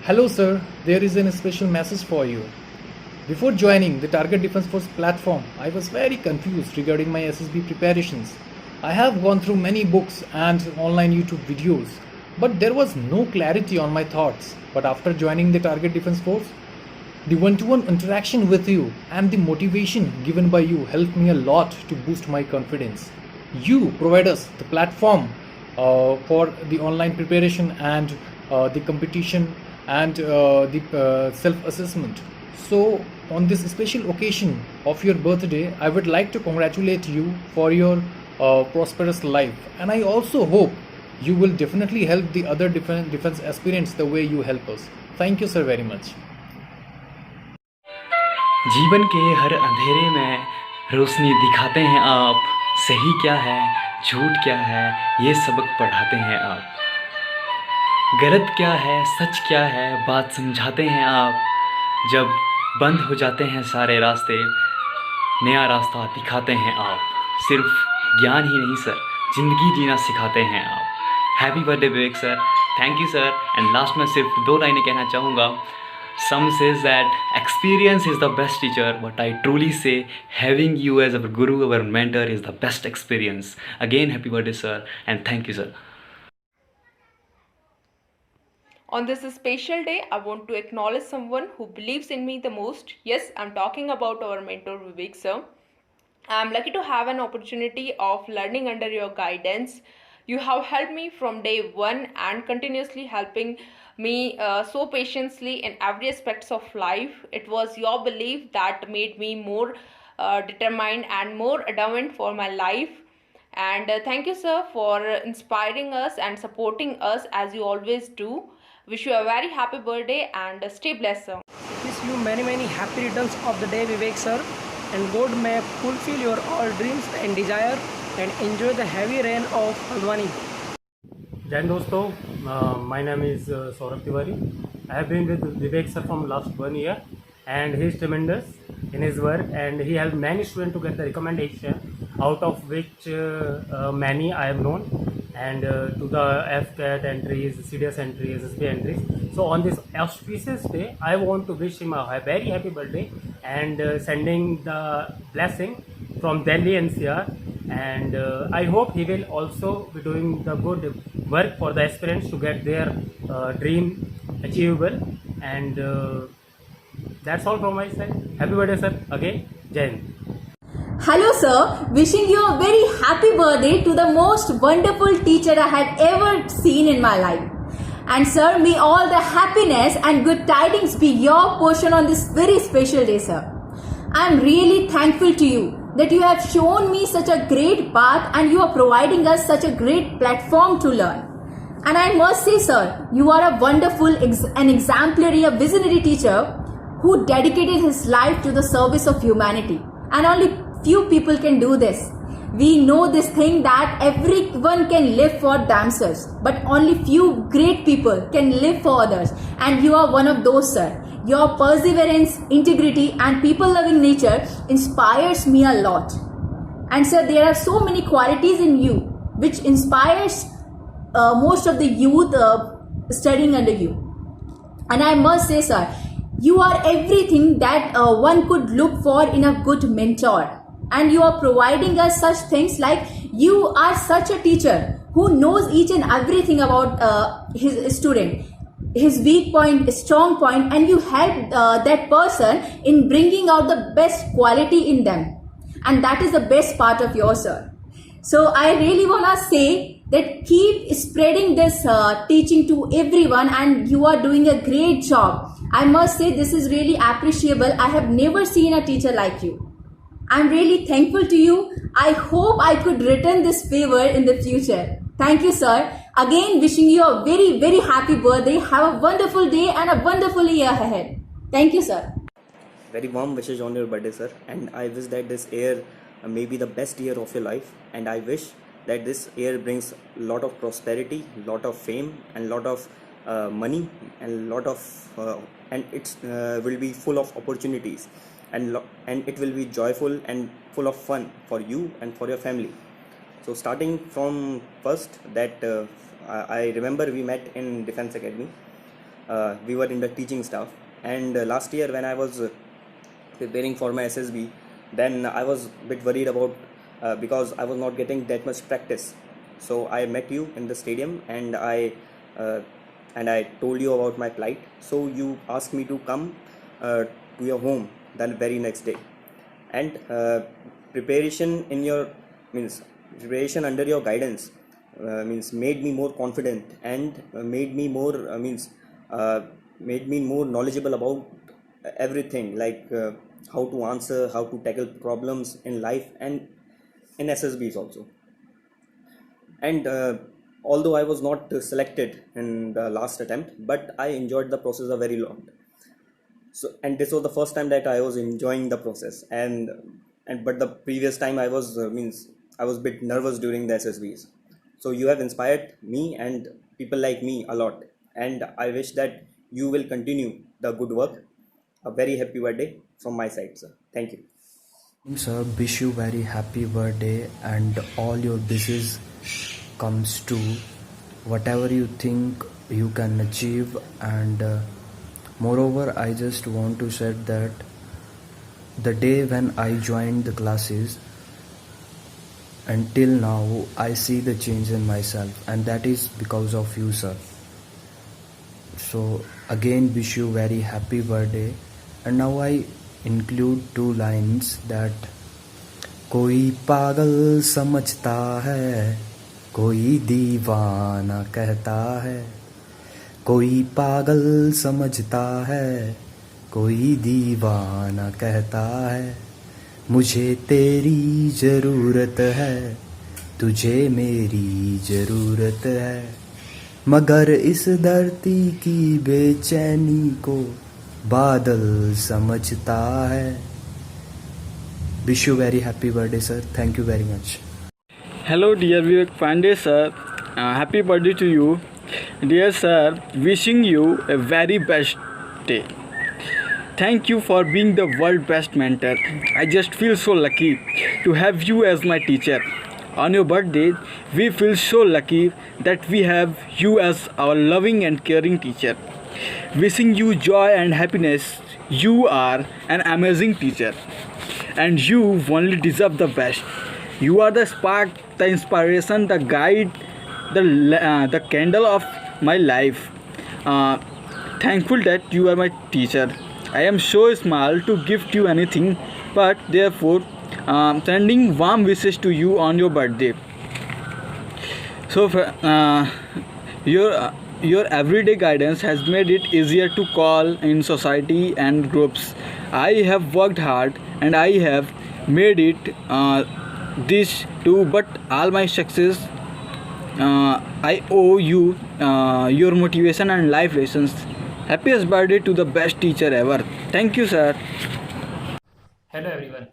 Hello, sir. There is a special message for you. Before joining the Target Defense Force platform, I was very confused regarding my SSB preparations. I have gone through many books and online YouTube videos, but there was no clarity on my thoughts. But after joining the Target Defense Force, the one-to-one interaction with you and the motivation given by you helped me a lot to boost my confidence. You provide us the platform for the online preparation and the competition and the self-assessment. So, on this special occasion of your birthday, I would like to congratulate you for your prosperous life, and I also hope you will definitely help the other defense aspirants the way you help us. Thank you, sir, very much. जीवन के हर अंधेरे में रोशनी दिखाते हैं आप। सही क्या है झूठ क्या है ये सबक पढ़ाते हैं आप। गलत क्या है सच क्या है बात समझाते हैं आप। जब बंद हो जाते हैं सारे रास्ते नया रास्ता दिखाते हैं आप। सिर्फ ज्ञान ही नहीं सर ज़िंदगी जीना सिखाते हैं आप। Happy birthday Vivek sir, thank you sir. And last में सिर्फ 2 लाइनें कहना चाहूँगा। Some says that experience is the best teacher, but I truly say having you as our guru, our mentor is the best experience. Again, happy birthday, sir, and thank you, sir. On this special day, I want to acknowledge someone who believes in me the most. Yes, I'm talking about our mentor Vivek sir. I'm lucky to have an opportunity of learning under your guidance. You have helped me from day one and continuously helping me so patiently in every aspects of life. It was your belief that made me more determined and more adamant for my life. And thank you sir for inspiring us and supporting us as you always do. Wish you a very happy birthday and stay blessed sir. Wish you many happy returns of the day Vivek sir, and God may fulfill your all dreams and desire and enjoy the heavy rain of Haldwani. जय हिंद दोस्तों, my name is Saurabh Tiwari. I have been with Vivek sir from last 1 year and he is tremendous in his work and he helped many students to get the recommendation, out of which many I have known, and to the FCAT entries, CDS entries, SSB entries. So on this auspicious day, I want to wish him a very happy birthday and sending the blessing from Delhi NCR, and I hope he will also be doing the good work for the aspirants to get their dream achievable, and that's all from my side. Happy birthday sir, again, Jai Hind. Hello sir, wishing you a very happy birthday to the most wonderful teacher I had ever seen in my life. And sir, may all the happiness and good tidings be your portion on this very special day sir. I am really thankful to you that you have shown me such a great path and you are providing us such a great platform to learn. And I must say sir, you are a wonderful and exemplary, a visionary teacher who dedicated his life to the service of humanity. And only few people can do this. We know this thing that everyone can live for themselves, but only few great people can live for others. And you are one of those sir. Your perseverance, integrity and people-loving nature inspires me a lot. And sir, there are so many qualities in you which inspires most of the youth studying under you. And I must say sir, you are everything that one could look for in a good mentor. And you are providing us such things like you are such a teacher who knows each and everything about his student, his weak point, his strong point, and you help that person in bringing out the best quality in them. And that is the best part of yours, sir. So I really want to say that keep spreading this teaching to everyone, and you are doing a great job. I must say this is really appreciable. I have never seen a teacher like you. I'm really thankful to you. I hope I could return this favor in the future. Thank you, sir. Again, wishing you a very happy birthday. Have a wonderful day and a wonderful year ahead. Thank you, sir. Very warm wishes on your birthday sir, and I wish that this year may be the best year of your life, and I wish that this year brings a lot of prosperity, lot of fame and lot of money and lot of and it's will be full of opportunities, and it will be joyful and full of fun for you and for your family. So starting from first that I remember we met in Defense Academy. we were in the teaching staff. And last year when I was preparing for my SSB, then I was a bit worried about because I was not getting that much practice. So I met you in the stadium, and I told you about my plight. So you asked me to come to your home the very next day, and preparation in your means preparation under your guidance means made me more confident, and made me more made me more knowledgeable about everything, like how to answer, how to tackle problems in life and in SSBs also. And although I was not selected in the last attempt, but I enjoyed the process a very lot. So, and this was the first time that I was enjoying the process, and but the previous time I was I was a bit nervous during the SSBs. So you have inspired me and people like me a lot, and I wish that you will continue the good work. A very happy birthday from my side, sir. Thank you. Sir, wish you very happy birthday and all your wishes comes true. Whatever you think you can achieve, and moreover, I just want to say that the day when I joined the classes until now, I see the change in myself, and that is because of you, sir. So again, wish you very happy birthday. And now I include two lines that कोई पागल समझता है, कोई दीवाना कहता है, कोई पागल समझता है, कोई दीवाना कहता है, मुझे तेरी ज़रूरत है, तुझे मेरी ज़रूरत है, मगर इस धरती की बेचैनी को बादल समझता है. Wish you very happy birthday, sir. Thank you very much. Hello dear Vivek Pandey sir, happy birthday to you. Dear sir, wishing you a very best day. Thank you for being the world best mentor. I just feel so lucky to have you as my teacher. On your birthday, we feel so lucky that we have you as our loving and caring teacher. Wishing you joy and happiness. You are an amazing teacher, and you only deserve the best. You are the spark, the inspiration, the guide, the candle of my life. Thankful that you are my teacher. I am so small to gift you anything, but therefore sending warm wishes to you on your birthday. So your everyday guidance has made it easier to call in society and groups. I have worked hard and I have made it this too, but all my success I owe you your motivation and life lessons. Happiest birthday to the best teacher ever. Thank you, sir. Hello everyone.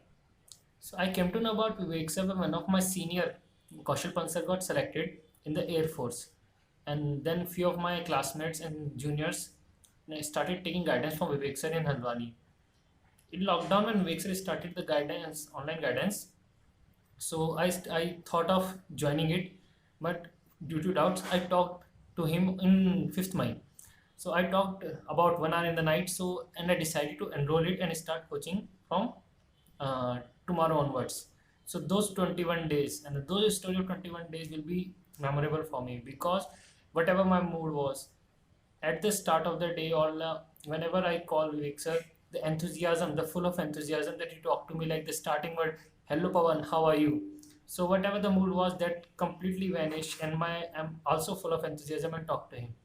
So I came to know about Vivek sir when one of my senior, Kaushal Pansar, got selected in the Air Force, and then few of my classmates and juniors started taking guidance from Vivek sir in Haldwani. In lockdown, when Vivek sir started the guidance, online guidance, so I thought of joining it, but due to doubts, I talked to him in 5th May. So I talked about 1 hour in the night, and I decided to enroll it and start coaching from tomorrow onwards. So those 21 days and those story of 21 days will be memorable for me, because whatever my mood was at the start of the day, or whenever I call Vivek sir, the enthusiasm, the full of enthusiasm that he talked to me, like the starting word, hello Pawan, how are you? So whatever the mood was, that completely vanished, and I'm also full of enthusiasm and talk to him.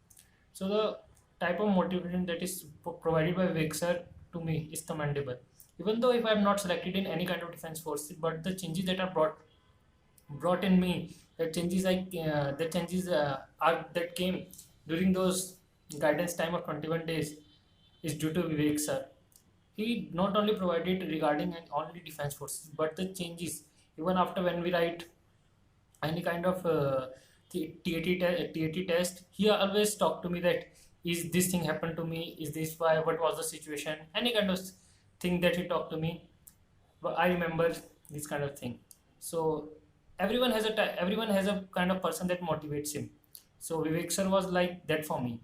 So the type of motivation that is provided by Vivek sir to me is commendable. Even though if I'm not selected in any kind of defense force, but the changes that are brought in me, that came during those guidance time of 21 days is due to Vivek sir. He not only provided regarding only defense forces, but the changes even after when we write any kind of TAT test, he always talked to me that is this thing happened to me, is this why, what was the situation, any kind of thing that he talked to me. But I remember this kind of thing. So everyone has a kind of person that motivates him. So Vivek sir was like that for me.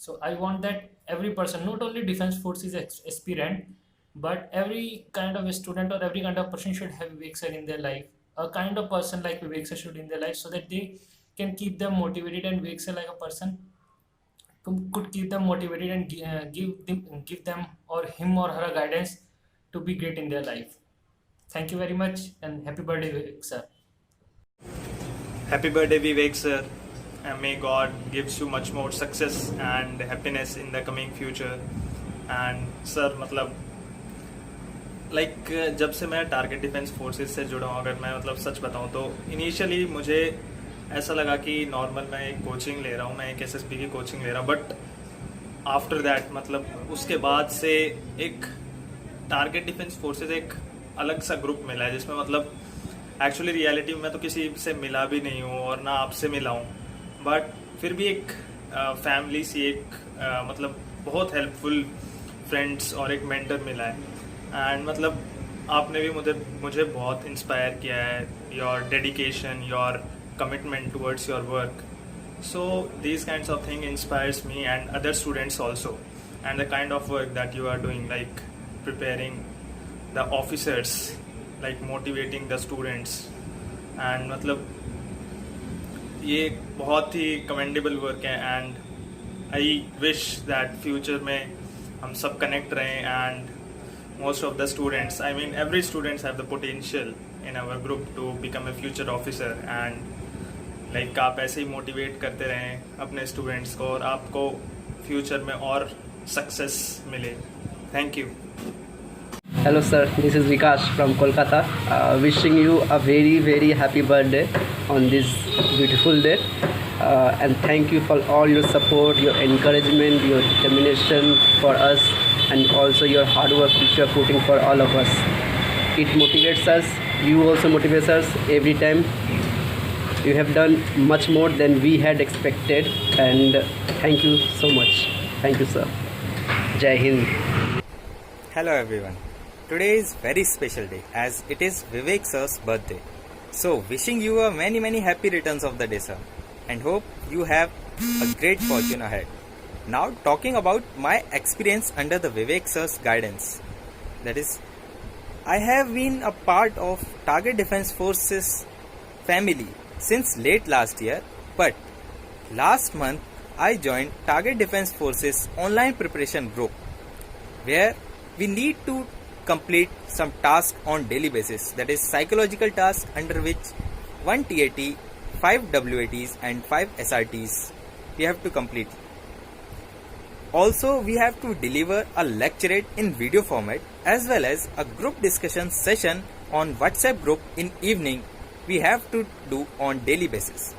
So I want that every person, not only defense forces aspirant, but every kind of a student or every kind of person should have Vivek sir in their life. A kind of person like Vivek sir should in their life, so that they can keep them motivated, and Vivek sir like a person could keep them motivated and give them or him or her guidance to be great in their life. Thank you very much, and happy birthday, Vivek sir. Happy birthday, Vivek sir, and may God gives you much more success and happiness in the coming future. And sir मतलब जब से मैं target defence forces से जुड़ा हूँ, अगर मैं मतलब सच बताऊँ तो इनिशियली मुझे ऐसा लगा कि नॉर्मल मैं एक कोचिंग ले रहा हूँ, मैं एक एसएसबी की कोचिंग ले रहा हूँ, बट आफ्टर दैट मतलब उसके बाद से एक टारगेट डिफेंस फोर्सेस एक अलग सा ग्रुप मिला है, जिसमें मतलब एक्चुअली रियलिटी में मैं तो किसी से मिला भी नहीं हूँ और ना आपसे मिला हूँ, बट फिर भी एक फैमिली सी एक मतलब बहुत हेल्पफुल फ्रेंड्स और एक मेंटर मिला है. एंड मतलब आपने भी मुझे बहुत इंस्पायर किया है, your dedication, your commitment towards your work. So these kinds of things inspires me and other students also, and the kind of work that you are doing, like preparing the officers, like motivating the students, and मतलब ये बहुत ही commendable work है. And I wish that future में हम सब connect रहें, and most of the students, I mean every students have the potential in our group to become a future officer, and आप ऐसे ही मोटिवेट करते रहें अपने स्टूडेंट्स को और आपको फ्यूचर में और सक्सेस मिले. Thank you. Hello sir, this is Vikash from Kolkata. Wishing you a very very happy birthday on this beautiful day, and thank you for all your support, your encouragement, your determination for us, and also your hard work which you are putting for all of us. It motivates us. You also motivates us every time. You have done much more than we had expected, and thank you so much. Thank you sir. Jai Hind. Hello everyone. Today is very special day as it is Vivek sir's birthday. So wishing you a many happy returns of the day sir, and hope you have a great fortune ahead. Now talking about my experience under the Vivek sir's guidance. That is, I have been a part of Target Defense Forces family since late last year, but last month I joined Target Defense Forces online preparation group, where we need to complete some tasks on daily basis, that is psychological tasks, under which 1 TAT, 5 WATs and 5 SRTs we have to complete. Also we have to deliver a lecturate in video format as well as a group discussion session on WhatsApp group in evening we have to do on daily basis.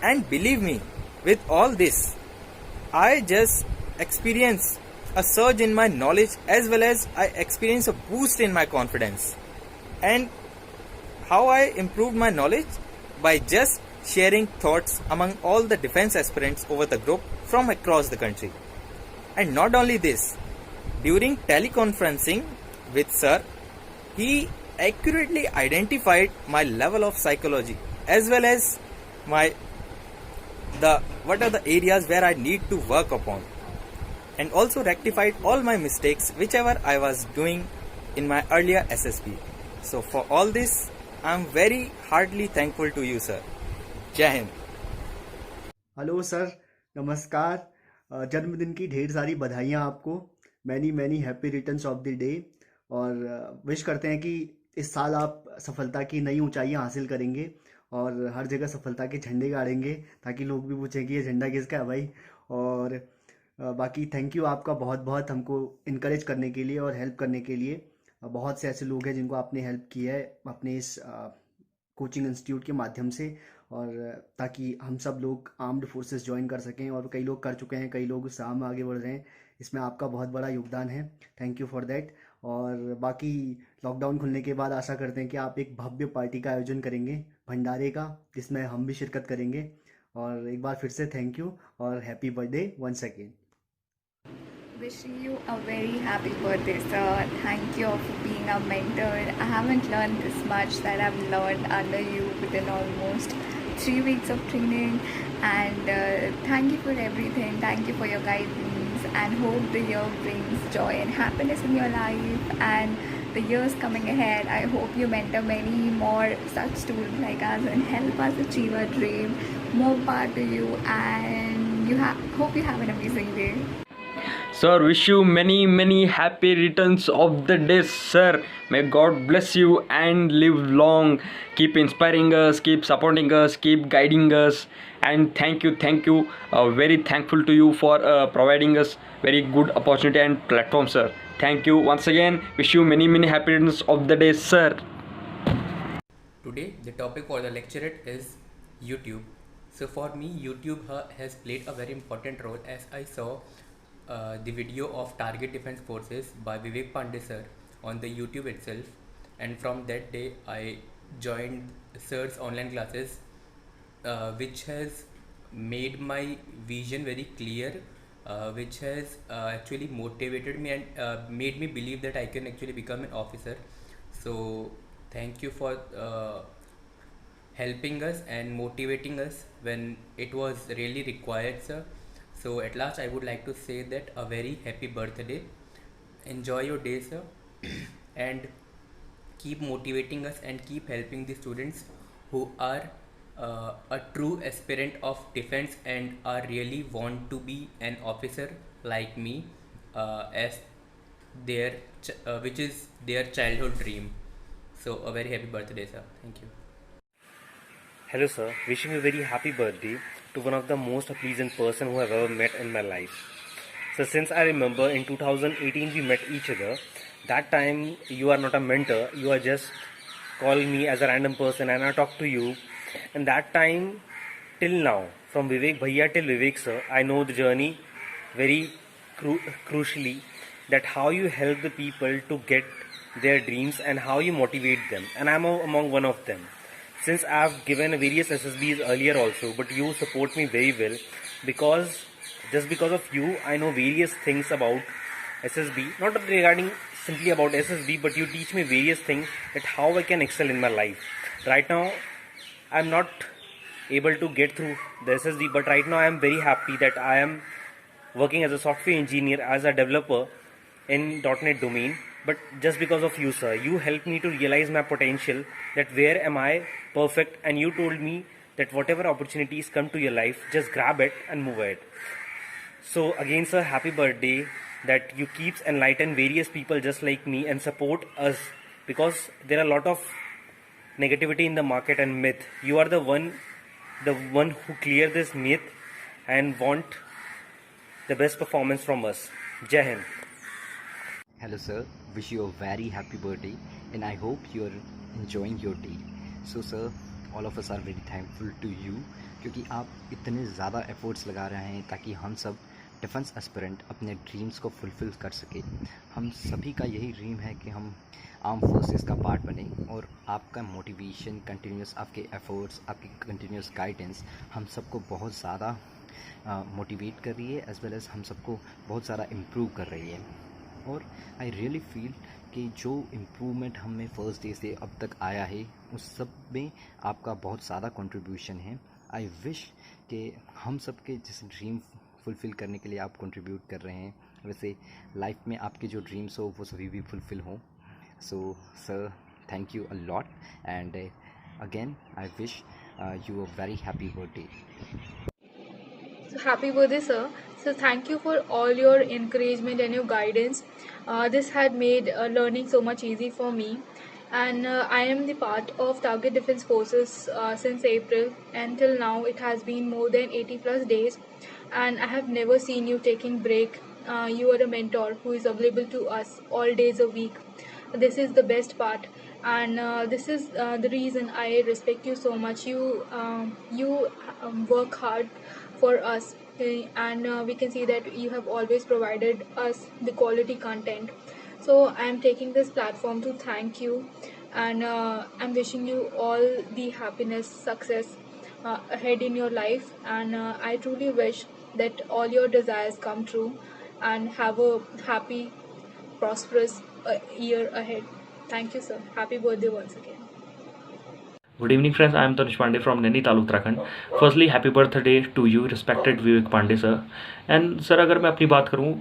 And believe me, with all this, I just experienced a surge in my knowledge as well as I experienced a boost in my confidence. And how I improved my knowledge? By just sharing thoughts among all the defense aspirants over the group from across the country. And not only this, during teleconferencing with sir, he accurately identified my level of psychology as well as what are the areas where I need to work upon, and also rectified all my mistakes whichever I was doing in my earlier SSB. So for all this, I am very heartily thankful to you sir. Jai Hind. Hello sir, नमस्कार. जन्मदिन की ढेर सारी बधाइयाँ आपको. Many happy returns of the day. और wish करते हैं कि इस साल आप सफलता की नई ऊंचाइयां हासिल करेंगे और हर जगह सफलता के झंडे गाड़ेंगे, ताकि लोग भी पूछें कि ये झंडा किसका है भाई. और बाकी थैंक यू आपका बहुत हमको इनकरेज करने के लिए और हेल्प करने के लिए. बहुत से ऐसे लोग हैं जिनको आपने हेल्प किया है अपने इस कोचिंग इंस्टीट्यूट के माध्यम से, और ताकि हम सब लोग आर्म्ड फोर्सेस ज्वाइन कर सकें. और कई लोग कर चुके हैं, कई लोग उत्साह में आगे बढ़ रहे हैं. इसमें आपका बहुत बड़ा योगदान है. Thank you for that. और बाकी लॉकडाउन खुलने के बाद आशा करते हैं कि आप एक भव्य पार्टी का आयोजन करेंगे, भंडारे का, जिसमें हम भी शिरकत करेंगे. और एक बार फिर से थैंक यू और happy birthday once again. Wishing you a very happy birthday, sir. Thank you for being a mentor. I haven't learned this much that I've learned under you within almost 3 weeks of training, and thank you for everything. Thank you for your guidance, and hope the year brings joy and happiness in your life. And the years coming ahead, I hope you mentor many more such students like us and help us achieve our dream. More power to you, and hope you have an amazing day. Sir, wish you many happy returns of the day, sir. May God bless you and live long. Keep inspiring us, keep supporting us, keep guiding us. And thank you. Very thankful to you for providing us very good opportunity and platform, sir. Thank you once again. Wish you many happy returns of the day, sir. Today, the topic for the lecturate is YouTube. So for me, YouTube has played a very important role, as I saw the video of Target Defense Forces by Vivek Pandey sir on the YouTube itself, and from that day I joined sir's online classes, which has made my vision very clear, which has actually motivated me and made me believe that I can actually become an officer. So thank you for helping us and motivating us when it was really required, sir. So at last I would like to say that a very happy birthday. Enjoy your day, sir, and keep motivating us and keep helping the students who are a true aspirant of defense and are really want to be an officer like me, as their which is their childhood dream. So a very happy birthday, sir. Thank you. Hello sir, wishing you a very happy birthday to one of the most pleasant person who I've ever met in my life. So since I remember in 2018 we met each other, that time you are not a mentor, you are just calling me as a random person and I talk to you. And that time till now, from Vivek Bhaiya till Vivek sir, I know the journey very crucially, that how you help the people to get their dreams and how you motivate them, and I'm among one of them. Since I've given various SSBs earlier also, but you support me very well, because just because of you I know various things about SSB, not regarding simply about SSB, but you teach me various things that how I can excel in my life. Right now I'm not able to get through the SSB, but right now I am very happy that I am working as a software engineer, as a developer in .NET domain. But just because of you sir, you helped me to realize my potential, that where am I perfect, and you told me that whatever opportunities come to your life, just grab it and move ahead. So again sir, happy birthday, that you keeps enlighten various people just like me and support us, because there are a lot of negativity in the market and myth. You are the one who clear this myth and want the best performance from us. Jai Hind. Hello sir, wish you a very happy birthday and I hope you are enjoying your day. So sir, all of us are very thankful to you, क्योंकि आप इतने ज़्यादा efforts लगा रहे हैं ताकि हम सब डिफेंस एस्पिरेंट अपने ड्रीम्स को फुलफ़िल कर सके। हम सभी का यही ड्रीम है कि हम आर्म फोर्सेस का पार्ट बने, और आपका मोटिवेशन, कंटिन्यूस आपके एफर्ट्स, आपकी कंटिन्यूस गाइडेंस हम सबको बहुत ज़्यादा मोटिवेट कर रही है, एज वेल एज़ हम सबको बहुत ज़्यादा इम्प्रूव कर रही है। और आई रियली फील कि जो इम्प्रूवमेंट हमें फ़र्स्ट डे से अब तक आया है, उस सब में आपका बहुत ज़्यादा कंट्रीब्यूशन है। आई विश कि हम सब के जिस ड्रीम फुलफ़िल करने के लिए आप कंट्रीब्यूट कर रहे हैं, वैसे लाइफ में आपके जो ड्रीम्स हो वो सभी भी फुलफ़िल हों। So sir, thank you a lot, and again I wish you a very happy birthday. So happy birthday, sir. So thank you for all your encouragement and your guidance. This had made learning so much easy for me. And I am the part of Target Defense Forces since April, and till now it has been more than 80 plus days, and I have never seen you taking break. You are a mentor who is available to us all days a week. This is the best part, and this is the reason I respect you so much. You work hard for us, and we can see that you have always provided us the quality content. So I am taking this platform to thank you, and I'm wishing you all the happiness, success ahead in your life, and I truly wish that all your desires come true, and have a happy, prosperous year ahead. Thank you, sir. Happy birthday once again. Good evening, friends. I am Tanush Pandey from Nainital, Uttarakhand. Firstly, happy birthday to you, respected Vivek Pandey sir. And sir अगर मैं अपनी बात करूं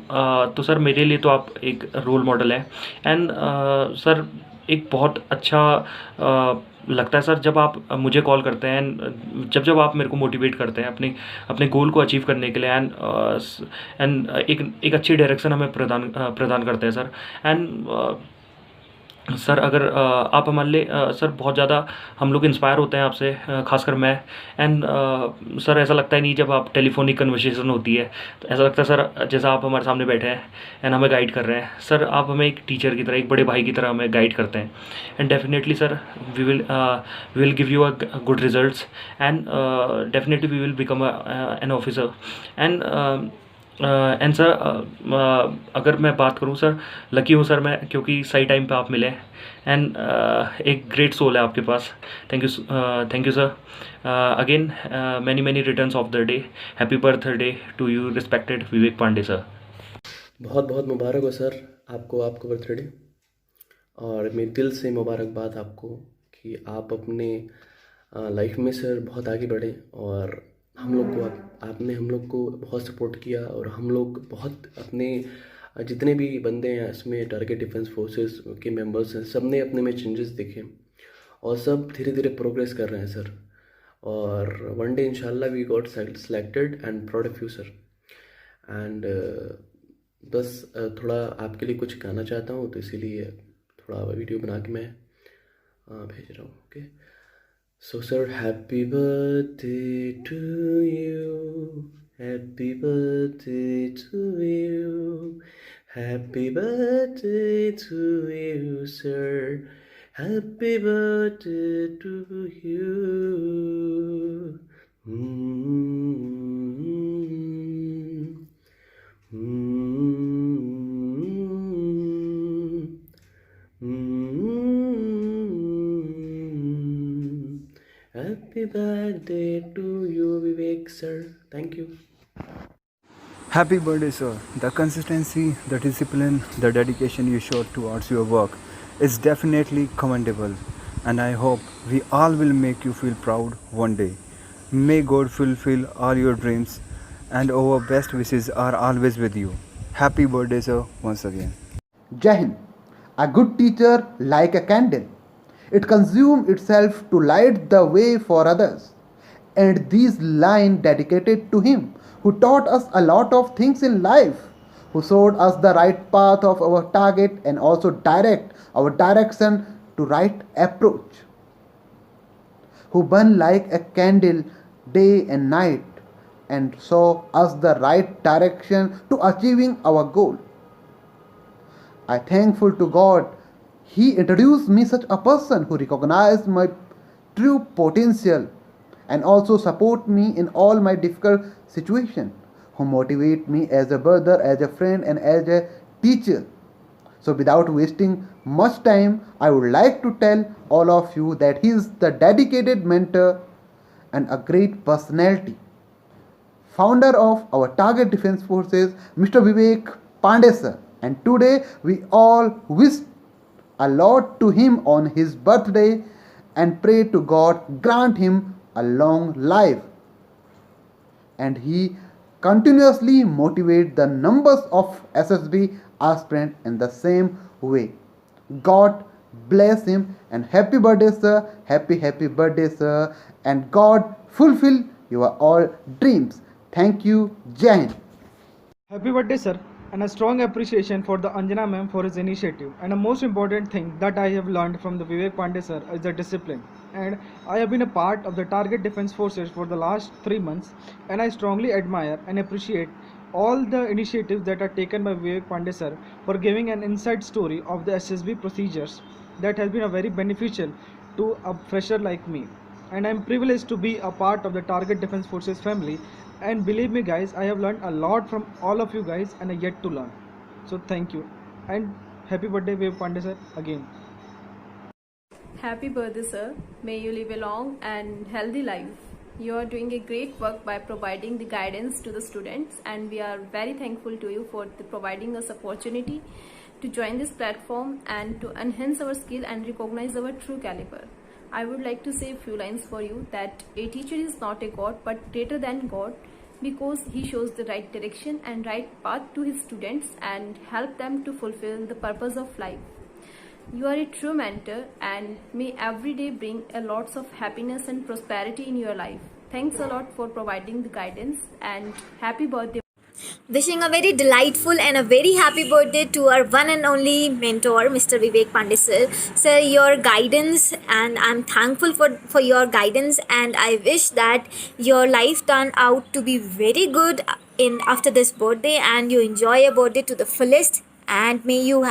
तो sir मेरे लिए तो आप एक रोल मॉडल है. एंड सर एक बहुत अच्छा लगता है सर जब आप मुझे कॉल करते हैं, जब आप मेरे को मोटिवेट करते हैं अपने गोल को अचीव करने के लिए. एंड एक अच्छी डायरेक्शन हमें प्रदान करते हैं सर. एंड सर अगर आप हमारे लिए सर बहुत ज़्यादा हम लोग इंस्पायर होते हैं आपसे, खासकर मैं. एंड सर ऐसा लगता है नहीं जब आप टेलीफोनिक कन्वर्सेशन होती है तो ऐसा लगता है सर जैसा आप हमारे सामने बैठे हैं एंड हमें गाइड कर रहे हैं. सर आप हमें एक टीचर की तरह, एक बड़े भाई की तरह हमें गाइड करते हैं. And definitely sir we will give you a good results. And definitely we will become an officer. And sir अगर मैं बात करूं सर, लकी हूं सर मैं क्योंकि सही टाइम पे आप मिले. एंड एक ग्रेट सोल है आपके पास. Thank you sir. Again many returns of the day. Happy birthday to you, respected Vivek Pandey sir. बहुत बहुत मुबारक हो सर आपका बर्थडे. और मेरे दिल से मुबारकबाद आपको कि आप अपने लाइफ में सर बहुत आगे बढ़े. और हम लोग को आपने हम लोग को बहुत सपोर्ट किया. और हम लोग बहुत अपने जितने भी बंदे हैं इसमें टारगेट डिफेंस फोर्सेस के मेंबर्स हैं, सब ने अपने में चेंजेस देखे और सब धीरे धीरे प्रोग्रेस कर रहे हैं सर. और वन डे इंशाल्लाह we got selected and proud of you sir. And बस थोड़ा आपके लिए कुछ गाना चाहता हूँ तो इसीलिए थोड़ा वीडियो बना के मैं भेज रहा हूँ. Okay. So sir, happy birthday to you, happy birthday to you, happy birthday to you sir, happy birthday to you. Happy birthday to you, Vivek sir. Thank you. Happy birthday, sir. The consistency, the discipline, the dedication you showed towards your work is definitely commendable, and I hope we all will make you feel proud one day. May God fulfill all your dreams, and our best wishes are always with you. Happy birthday, sir, once again. Jai Hind. A good teacher like a candle. It consumes itself to light the way for others. And these lines dedicated to him, who taught us a lot of things in life, who showed us the right path of our target and also direct our direction to right approach, who burn like a candle day and night and show us the right direction to achieving our goal. I thankful to God He introduced me such a person who recognized my true potential and also support me in all my difficult situation, who motivate me as a brother, as a friend and as a teacher. So without wasting much time, I would like to tell all of you that he is the dedicated mentor and a great personality. Founder of our Target Defense Forces, Mr. Vivek Pandey sir. And today we all wish a lot to him on his birthday and pray to God grant him a long life. And he continuously motivate the numbers of SSB aspirants in the same way. God bless him and happy birthday sir, happy birthday sir, and God fulfill your all dreams. Thank you. Jai Hind. Happy birthday sir, and a strong appreciation for the Anjana ma'am for his initiative. And a most important thing that I have learned from the Vivek Pandey sir is the discipline. And I have been a part of the Target Defense Forces for the last 3 months, and I strongly admire and appreciate all the initiatives that are taken by Vivek Pandey sir for giving an inside story of the SSB procedures that has been a very beneficial to a fresher like me. And I am privileged to be a part of the Target Defense Forces family. And believe me guys, I have learned a lot from all of you guys and I yet to learn. So thank you. And happy birthday Vivek Pandey sir again. Happy birthday sir. May you live a long and healthy life. You are doing a great work by providing the guidance to the students, and we are very thankful to you for providing us opportunity to join this platform and to enhance our skill and recognize our true caliber. I would like to say a few lines for you that a teacher is not a god but greater than God, because he shows the right direction and right path to his students and help them to fulfill the purpose of life. You are a true mentor and may every day bring a lots of happiness and prosperity in your life. Thanks a lot for providing the guidance and happy birthday. Wishing a very delightful and a very happy birthday to our one and only mentor, Mr. Vivek Pandey sir. Sir, your guidance, and I'm thankful for your guidance, and I wish that your life turn out to be very good in after this birthday, and you enjoy your birthday to the fullest, and may you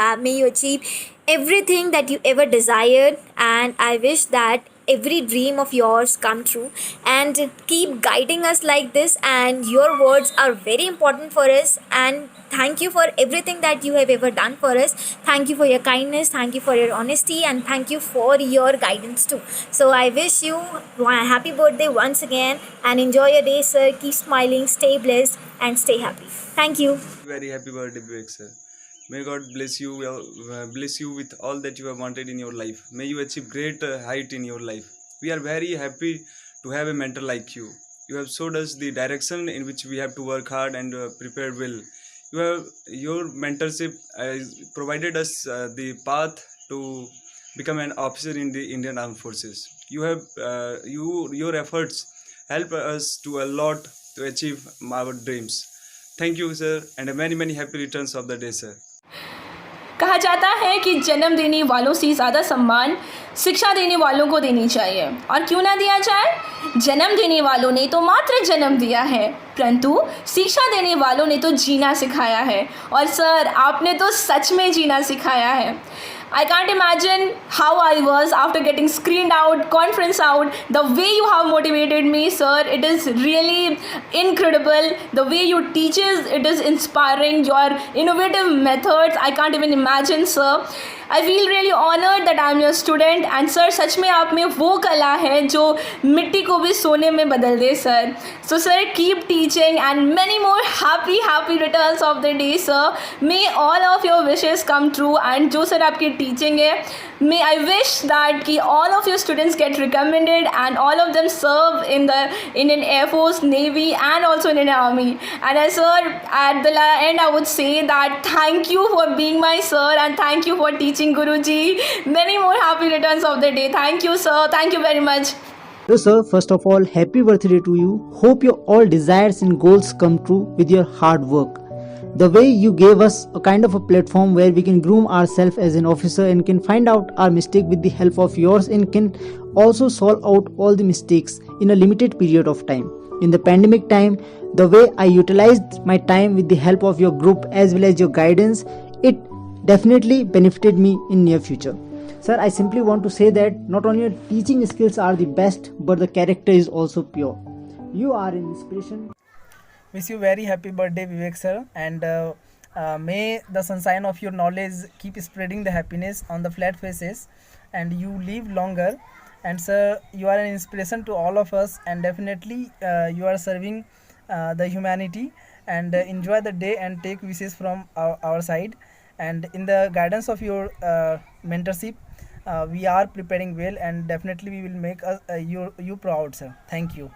achieve everything that you ever desired, and I wish that every dream of yours come true, and keep guiding us like this, and your words are very important for us, and thank you for everything that you have ever done for us. Thank you for your kindness, thank you for your honesty, and thank you for your guidance too. So I wish you a happy birthday once again, and enjoy your day, sir. Keep smiling, stay blessed, and stay happy. Thank you. Very happy birthday, Vivek sir. May God bless you with all that you have wanted in your life. May you achieve great height in your life. We are very happy to have a mentor like you. You have showed us the direction in which we have to work hard and prepare well. Your mentorship provided us the path to become an officer in the Indian Armed Forces. Your efforts help us to a lot to achieve our dreams. Thank you, sir, and many happy returns of the day, sir. कहा जाता है कि जन्म देने वालों से ज़्यादा सम्मान शिक्षा देने वालों को देनी चाहिए, और क्यों ना दिया जाए। जन्म देने वालों ने तो मात्र जन्म दिया है, परंतु शिक्षा देने वालों ने तो जीना सिखाया है, और सर आपने तो सच में जीना सिखाया है। I can't imagine how I was after getting screened out, conference out. The way you have motivated me, sir, it is really incredible. The way you teach it is inspiring. Your innovative methods, I can't even imagine, sir. I feel really honored that I'm your student, and sir, सच में आप में वो कला है जो मिट्टी को भी सोने में बदल दे, sir. So sir, keep teaching, and many more happy returns of the day, sir. May all of your wishes come true, and जो सर आपकी टीचिंग है, may I wish that कि all of your students get recommended and all of them serve in the Indian Air Force, Navy, and also in Indian Army. And sir, at the end I would say that thank you for being my sir, and thank you for teaching, Guruji. Many more happy returns of the day. Thank you, sir. Thank you very much. Hello sir, first of all, happy birthday to you. Hope your all desires and goals come true with your hard work. The way you gave us a kind of a platform where we can groom ourselves as an officer and can find out our mistake with the help of yours, and can also solve out all the mistakes in a limited period of time. In the pandemic time, the way I utilized my time with the help of your group as well as your guidance, it definitely benefited me in near future. Sir, I simply want to say that not only your teaching skills are the best, but the character is also pure. You are an inspiration. Wish you very happy birthday, Vivek sir, and may the sunshine of your knowledge keep spreading the happiness on the flat faces, and you live longer. And sir, you are an inspiration to all of us, and definitely you are serving the humanity, and enjoy the day and take wishes from our side. And in the guidance of your mentorship, we are preparing well, and definitely we will make you proud, sir. Thank you.